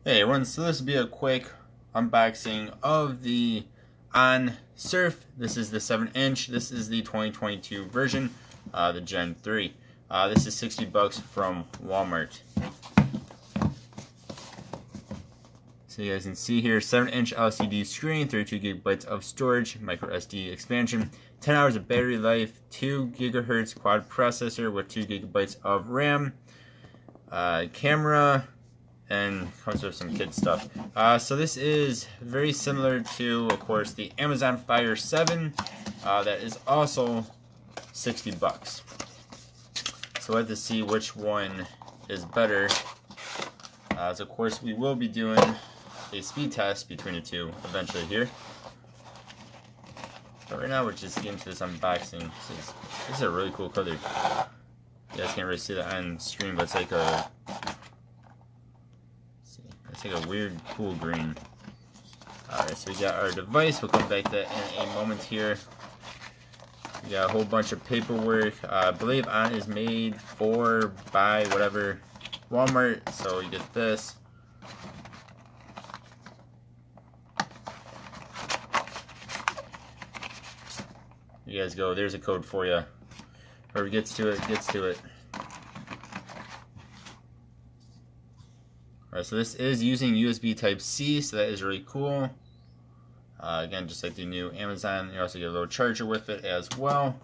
Hey everyone, so this will be a quick unboxing of the On Surf. This is the 7-inch. This is the 2022 version, the Gen 3. This is $60 from Walmart. So you guys can see here, 7-inch LCD screen, 32 gigabytes of storage, micro SD expansion, 10 hours of battery life, 2 gigahertz quad processor with 2 gigabytes of RAM, camera, and comes with some kid stuff. So this is very similar to, of course, the Amazon Fire 7 that is also $60. So we'll have to see which one is better. So of course we will be doing a speed test between the two eventually here. But right now we're just getting to this unboxing. This is a really cool color. You guys can't really see that on screen, but it's like a weird cool green. Alright, so we got our device. We'll come back to that in a moment here. We got a whole bunch of paperwork. I believe On is made for, by, whatever, Walmart. So you get this. You guys go. There's a code for you. Whoever gets to it, gets to it. Alright, so this is using USB Type-C, so that is really cool. Again, just like the new Amazon, you also get a little charger with it as well.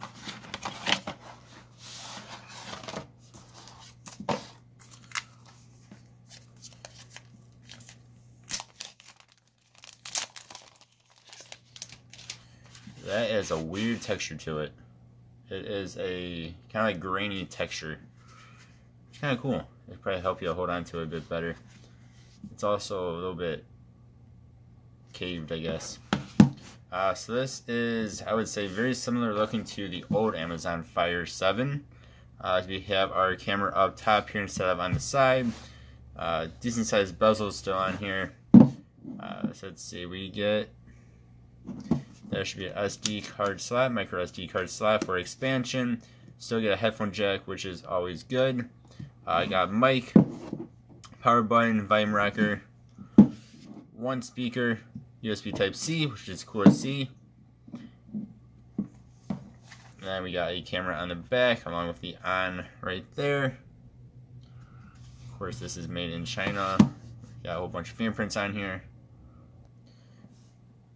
That is a weird texture to it. It is a kind of like grainy texture. It's kind of cool. It'll probably help you hold on to it a bit better. It's also a little bit caved, I guess. So this is, I would say, very similar looking to the old Amazon Fire 7. We have our camera up top here instead of on the side. Decent sized bezel still on here. So let's see, we get, there should be an SD card slot, micro SD card slot for expansion. Still get a headphone jack, which is always good. I got mic, power button, volume rocker, one speaker, USB Type-C, which is cool to see. And then we got a camera on the back, along with the On right there. Of course, this is made in China. Got a whole bunch of fingerprints on here.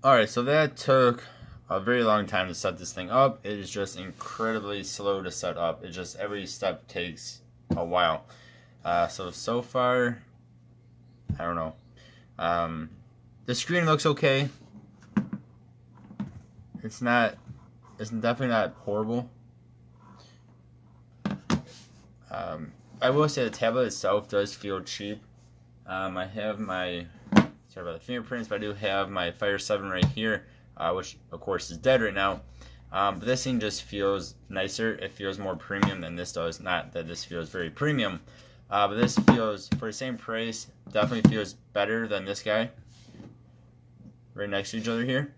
Alright, so that took a very long time to set this thing up. It is just incredibly slow to set up. It just, every step takes a while. So far, I don't know. The screen looks okay. It's definitely not horrible. I will say the tablet itself does feel cheap. I have my, sorry about the fingerprints, but I do have my Fire 7 right here, which of course is dead right now. But this thing just feels nicer. It feels more premium than this does. Not that this feels very premium, but this feels, for the same price, definitely feels better than this guy. Right next to each other here.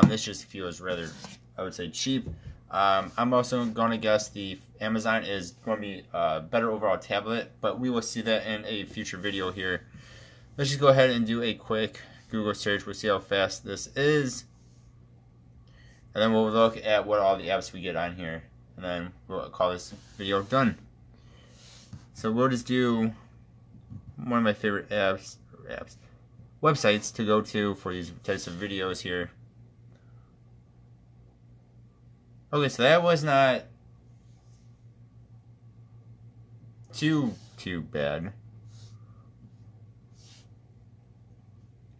This just feels rather, I would say, cheap. I'm also going to guess the Amazon is going to be a better overall tablet, but we will see that in a future video here. Let's just go ahead and do a quick Google search. We'll see how fast this is. And then we'll look at what all the apps we get on here. And then we'll call this video done. So we'll just do one of my favorite websites to go to for these types of videos here. Okay, so that was not too bad.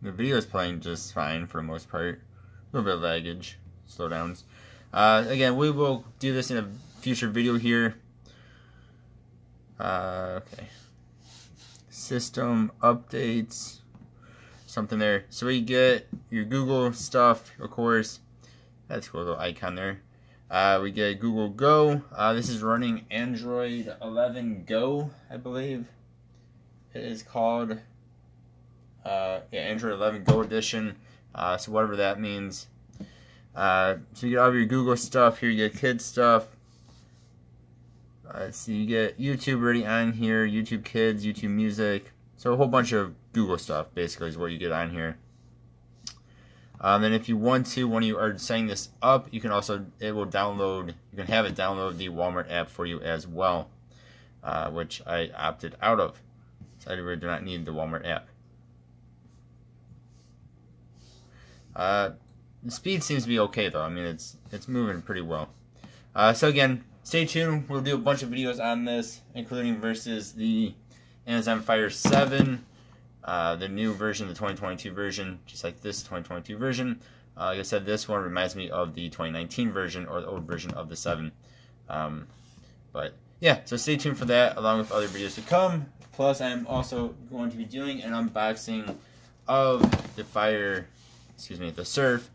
The video is playing just fine for the most part. A little bit of laggage, slowdowns. Again, we will do this in a future video here. Okay. System updates. Something there. So we get your Google stuff, of course. That's a cool little icon there. We get Google Go. This is running Android 11 Go, I believe. It is called Android 11 Go edition. So whatever that means. So you get all of your Google stuff here. You get kids stuff. So you get YouTube already on here. YouTube Kids, YouTube Music. So a whole bunch of Google stuff basically is what you get on here. And if you want to, when you are setting this up, you can also, it will download, you can have it download the Walmart app for you as well, which I opted out of. So I really do not need the Walmart app. The speed seems to be okay though. I mean, it's moving pretty well. So again, stay tuned. We'll do a bunch of videos on this, including versus the Amazon Fire 7. The new version, the 2022 version, just like this 2022 version. Like I said, this one reminds me of the 2019 version, or the old version of the 7. But yeah, so stay tuned for that, along with other videos to come. Plus, I'm also going to be doing an unboxing of the the Surf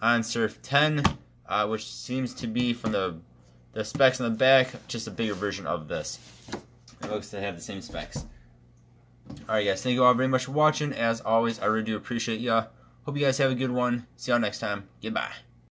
on Surf 10, which seems to be, from the specs on the back, just a bigger version of this. It looks to have the same specs. Alright guys, thank you all very much for watching. As always, I really do appreciate ya. Hope you guys have a good one. See y'all next time. Goodbye.